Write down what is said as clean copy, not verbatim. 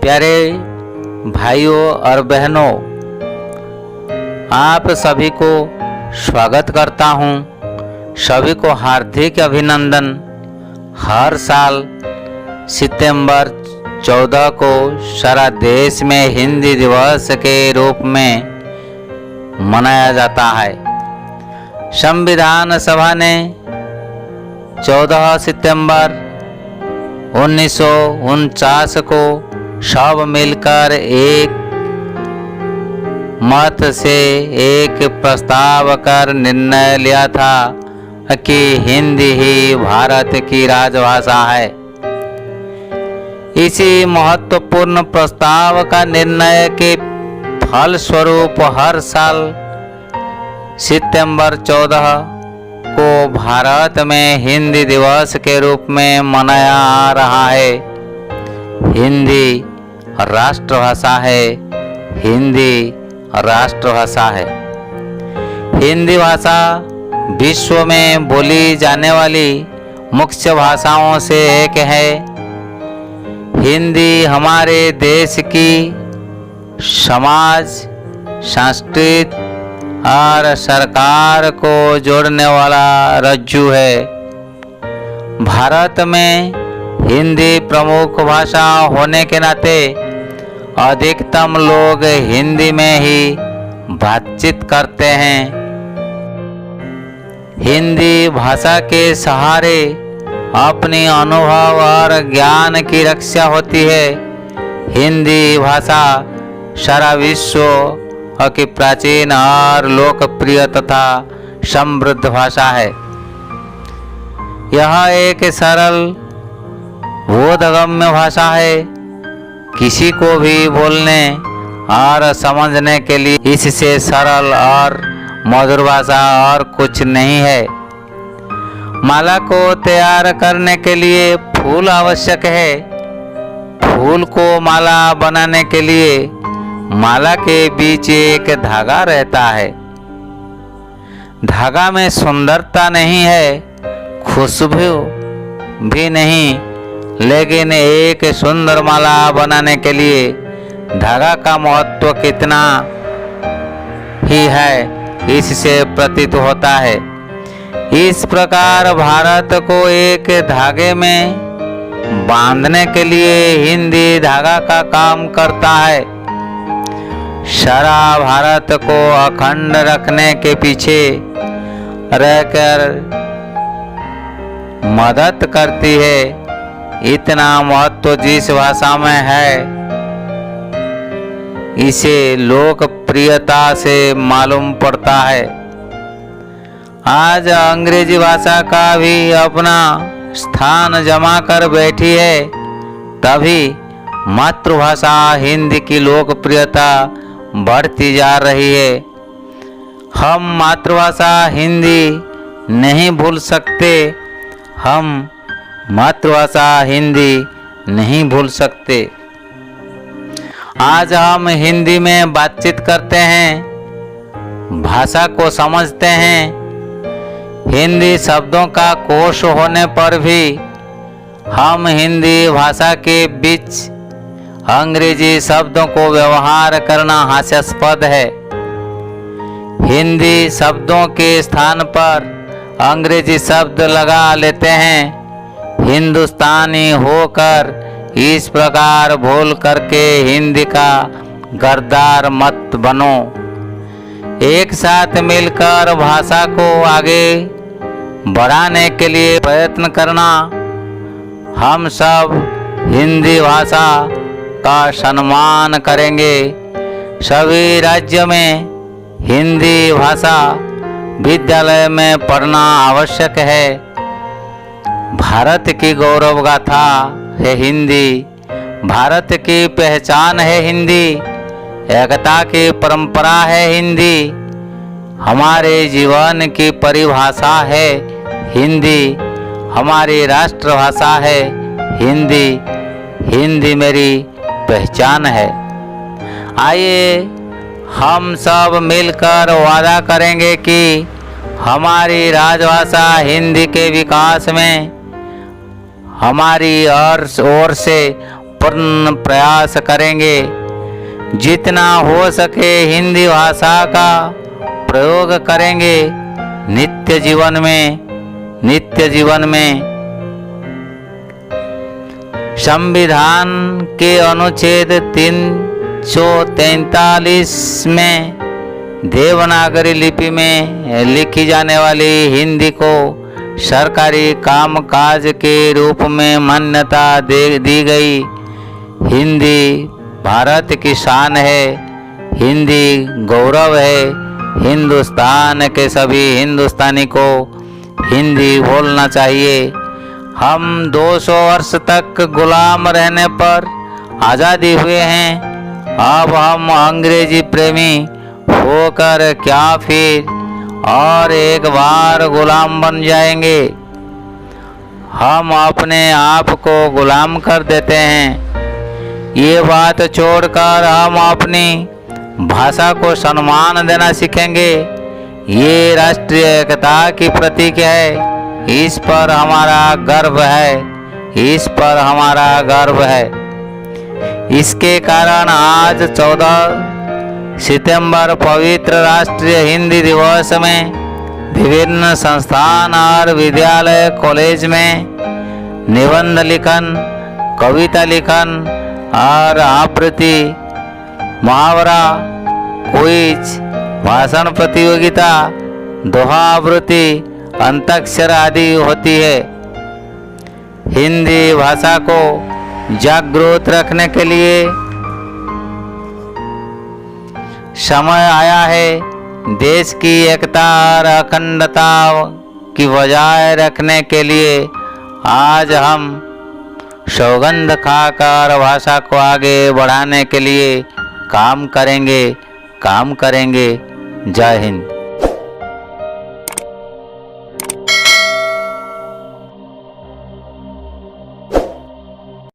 प्यारे भाइयों और बहनों, आप सभी को स्वागत करता हूं। सभी को हार्दिक अभिनंदन। हर साल सितंबर 14 को सारा देश में हिंदी दिवस के रूप में मनाया जाता है। संविधान सभा ने 14 सितंबर 1949 को सब मिलकर एक मत से एक प्रस्ताव कर निर्णय लिया था कि हिंदी ही भारत की राजभाषा है। इसी महत्वपूर्ण प्रस्ताव का निर्णय के फलस्वरूप हर साल सितंबर 14 को भारत में हिंदी दिवस के रूप में मनाया आ रहा है। हिंदी राष्ट्रभाषा है। हिंदी राष्ट्रभाषा है। हिंदी भाषा विश्व में बोली जाने वाली मुख्य भाषाओं से एक है। हिंदी हमारे देश की समाज, संस्कृति और सरकार को जोड़ने वाला रज्जू है। भारत में हिंदी प्रमुख भाषा होने के नाते अधिकतम लोग हिंदी में ही बातचीत करते हैं। हिंदी भाषा के सहारे अपनी अनुभव और ज्ञान की रक्षा होती है। हिंदी भाषा सारा विश्व की प्राचीन और लोकप्रिय तथा समृद्ध भाषा है। यह एक सरल बोधगम्य भाषा है। किसी को भी बोलने और समझने के लिए इससे सरल और मधुर भाषा और कुछ नहीं है। माला को तैयार करने के लिए फूल आवश्यक है। फूल को माला बनाने के लिए माला के बीच एक धागा रहता है। धागा में सुंदरता नहीं है, खुशबू भी नहीं, लेकिन एक सुंदर माला बनाने के लिए धागा का महत्व कितना ही है इससे प्रतीत होता है। इस प्रकार भारत को एक धागे में बांधने के लिए हिंदी धागा का काम करता है। सारा भारत को अखंड रखने के पीछे रहकर मदद करती है। इतना महत्व जिस भाषा में है, इसे लोकप्रियता से मालूम पड़ता है। आज अंग्रेजी भाषा का भी अपना स्थान जमा कर बैठी है, तभी मातृभाषा हिंदी की लोकप्रियता बढ़ती जा रही है। हम मातृभाषा हिंदी नहीं भूल सकते। हम मातृभाषा हिंदी नहीं भूल सकते। आज हम हिंदी में बातचीत करते हैं, भाषा को समझते हैं। हिंदी शब्दों का कोश होने पर भी हम हिंदी भाषा के बीच अंग्रेजी शब्दों को व्यवहार करना हास्यास्पद है। हिंदी शब्दों के स्थान पर अंग्रेजी शब्द लगा लेते हैं। हिंदुस्तानी होकर इस प्रकार भूल करके हिंदी का गद्दार मत बनो। एक साथ मिलकर भाषा को आगे बढ़ाने के लिए प्रयत्न करना। हम सब हिंदी भाषा का सम्मान करेंगे। सभी राज्यों में हिंदी भाषा विद्यालय में पढ़ना आवश्यक है। भारत की गौरव गाथा है हिंदी। भारत की पहचान है हिंदी। एकता की परंपरा है हिंदी। हमारे जीवन की परिभाषा है हिंदी। हमारी राष्ट्रभाषा है हिंदी। हिंदी मेरी पहचान है। आइए हम सब मिलकर वादा करेंगे कि हमारी राजभाषा हिंदी के विकास में हमारी ओर से पूर्ण प्रयास करेंगे। जितना हो सके हिंदी भाषा का प्रयोग करेंगे नित्य जीवन में। संविधान के अनुच्छेद 343 में देवनागरी लिपि में लिखी जाने वाली हिंदी को सरकारी कामकाज के रूप में मान्यता दी गई। हिंदी भारत की शान है, हिंदी गौरव है। हिंदुस्तान के सभी हिंदुस्तानी को हिंदी बोलना चाहिए। हम 200 वर्ष तक गुलाम रहने पर आज़ादी हुए हैं, अब हम अंग्रेजी प्रेमी होकर क्या फिर और एक बार गुलाम बन जाएंगे। हम अपने आप को गुलाम कर देते हैं। ये बात छोड़कर हम अपनी भाषा को सम्मान देना सीखेंगे। ये राष्ट्रीय एकता की प्रतीक है, इस पर हमारा गर्व है। इसके कारण आज 14 सितंबर पवित्र राष्ट्रीय हिंदी दिवस में विभिन्न संस्थान और विद्यालय कॉलेज में निबंध लिखन, कविता लिखन और आवृत्ति, मुहावरा, क्विज, भाषण प्रतियोगिता, दोहा आवृत्ति, अंताक्षर आदि होती है। हिंदी भाषा को जागृत रखने के लिए समय आया है। देश की एकता और अखंडता की बजाय रखने के लिए आज हम सौगंध खाकर भाषा को आगे बढ़ाने के लिए काम करेंगे। जय हिंद।